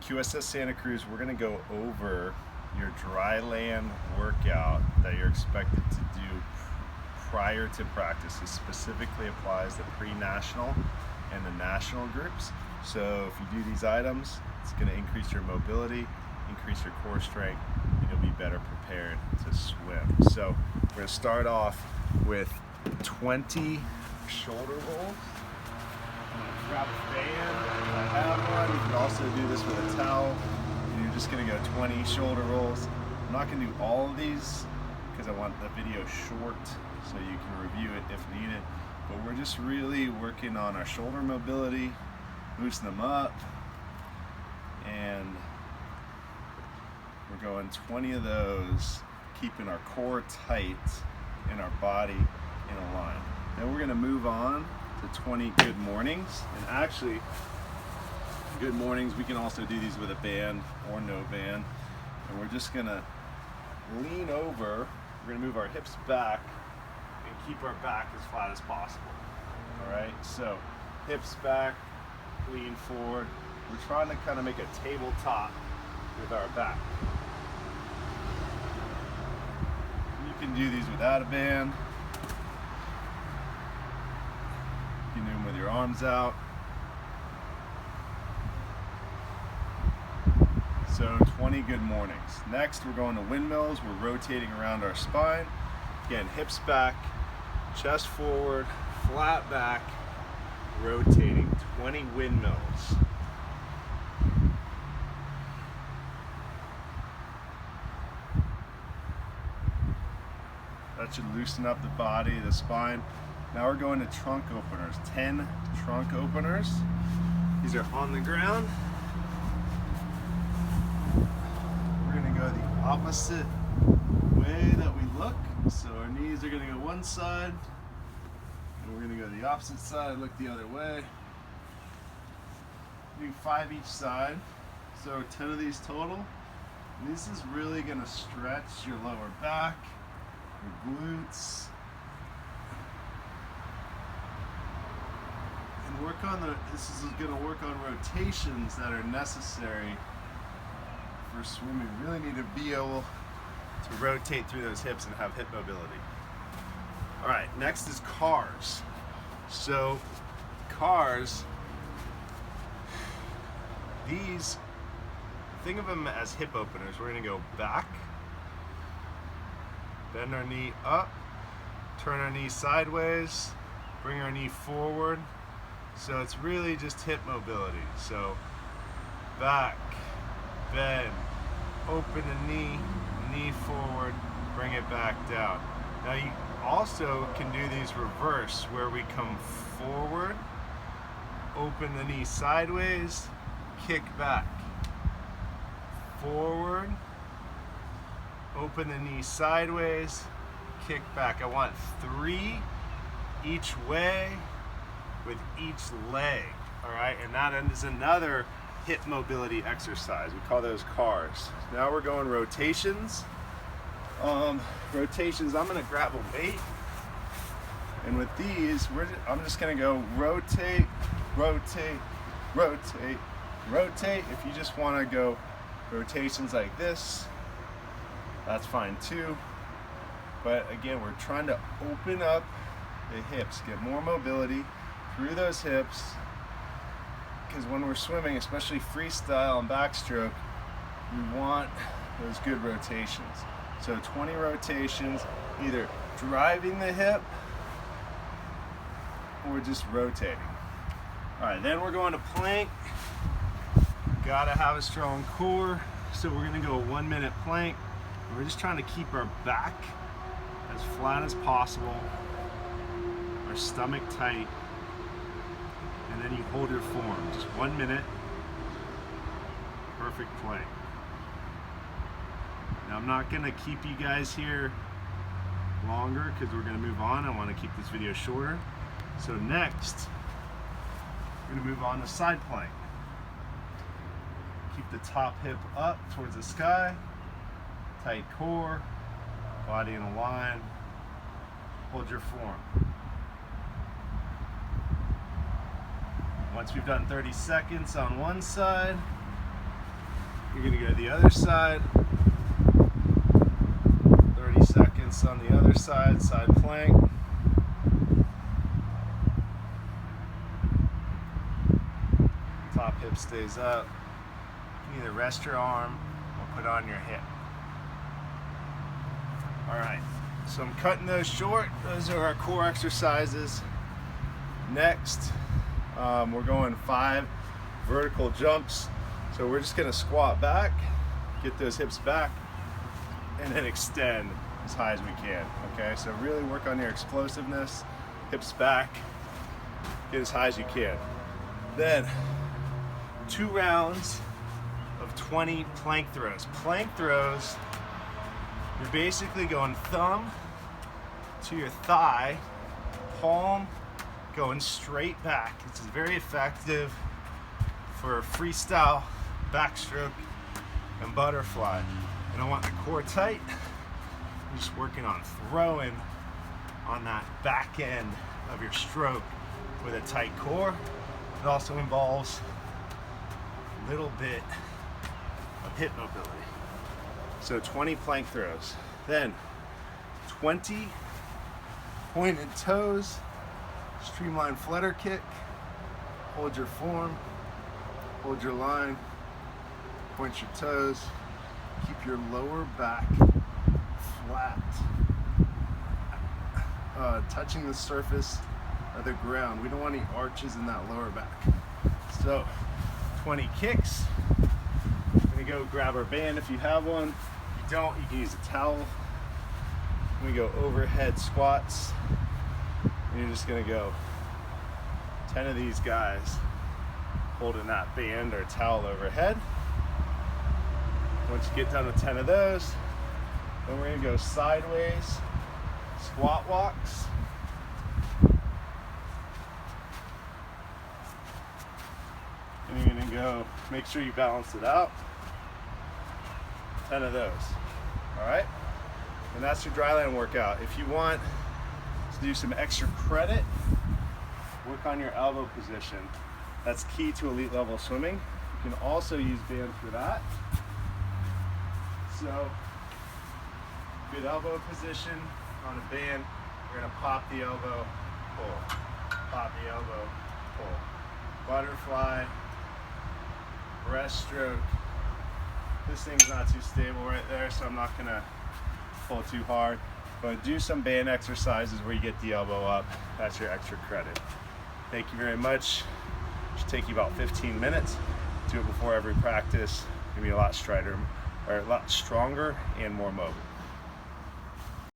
QSS Santa Cruz, we're going to go over your dry land workout that you're expected to do prior to practice. This specifically applies to pre-national and the national groups. So if you do these items, it's going to increase your mobility, increase your core strength, and you'll be better prepared to swim. So we're going to start off with 20 shoulder rolls. Grab a band, I have one. You can also do this with a towel. And you're just gonna go 20 shoulder rolls. I'm not gonna do all of these because I want the video short so you can review it if needed. But we're just really working on our shoulder mobility, loosen them up, and we're going 20 of those, keeping our core tight and our body in a line. Then we're gonna move on to 20 good mornings. And actually, good mornings, we can also do these with a band or no band. And we're just gonna lean over, we're gonna move our hips back and keep our back as flat as possible. All right, so hips back, lean forward. We're trying to kind of make a tabletop with our back. You can do these without a band. You can do them with your arms out. So 20 good mornings. Next, we're going to windmills. We're rotating around our spine. Again, hips back, chest forward, flat back, rotating. 20 windmills. That should loosen up the body, the spine. Now we're going to trunk openers, 10 trunk openers. These are on the ground. We're gonna go the opposite way that we look. So our knees are gonna go one side, and we're gonna go the opposite side, look the other way. Do 5 each side, so 10 of these total. And this is really gonna stretch your lower back, your glutes, work on this is going to work on rotations that are necessary for swimming. You really need to be able to rotate through those hips and have hip mobility. All right, next is cars. So cars, these, think of them as hip openers. We're going to go back, bend our knee up, turn our knee sideways, bring our knee forward. So it's really just hip mobility. So back, bend, open the knee, knee forward, bring it back down. Now you also can do these reverse, where we come forward, open the knee sideways, kick back, forward, open the knee sideways, kick back. I want 3 each way with each leg, all right? And that is another hip mobility exercise. We call those cars. Now we're going rotations. Rotations, I'm gonna grab a weight, and with these, I'm just gonna go rotate, rotate, rotate, rotate. If you just wanna go rotations like this, that's fine too. But again, we're trying to open up the hips, get more mobility through those hips, because when we're swimming, especially freestyle and backstroke, we want those good rotations. So 20 rotations, either driving the hip or just rotating. All right, then we're going to plank. Gotta have a strong core, so we're gonna go a 1-minute plank. We're just trying to keep our back as flat as possible, our stomach tight, and then you hold your form. Just 1 minute, perfect plank. Now I'm not gonna keep you guys here longer because we're gonna move on. I wanna keep this video shorter. So next, we're gonna move on to side plank. Keep the top hip up towards the sky, tight core, body in a line, hold your form. Once we've done 30 seconds on one side, You're gonna go to the other side. 30 seconds on the other side, side plank. Top hip stays up. You can either rest your arm or put on your hip. All right, so I'm cutting those short. Those are our core exercises. Next, we're going 5 vertical jumps. So we're just gonna squat back, get those hips back, and then extend as high as we can, okay? So really work on your explosiveness, hips back, get as high as you can. Then 2 rounds of 20 plank throws. Plank throws, you're basically going thumb to your thigh, palm going straight back. This is very effective for freestyle backstroke and butterfly. You don't want the core tight. You're just working on throwing on that back end of your stroke with a tight core. It also involves a little bit of hip mobility. So 20 plank throws. Then 20 pointed toes, streamline flutter kick. Hold your form, hold your line, point your toes, keep your lower back flat, touching the surface of the ground. We don't want any arches in that lower back. So 20 kicks. I'm gonna go grab our band if you have one. If you don't, you can use a towel. We go overhead squats. And you're just gonna go 10 of these guys holding that band or towel overhead. Once you get done with 10 of those, then we're gonna go sideways squat walks. And you're gonna go, make sure you balance it out. 10 of those, all right? And that's your dryland workout. If you want to do some extra credit, work on your elbow position. That's key to elite level swimming. You can also use bands for that. So, good elbow position on a band. We're gonna pop the elbow, pull. Pop the elbow, pull. Butterfly, breaststroke. This thing's not too stable right there, so I'm not gonna pull too hard. But do some band exercises where you get the elbow up. That's your extra credit. Thank you very much. It should take you about 15 minutes. Do it before every practice. You'll be a lot stronger and more mobile.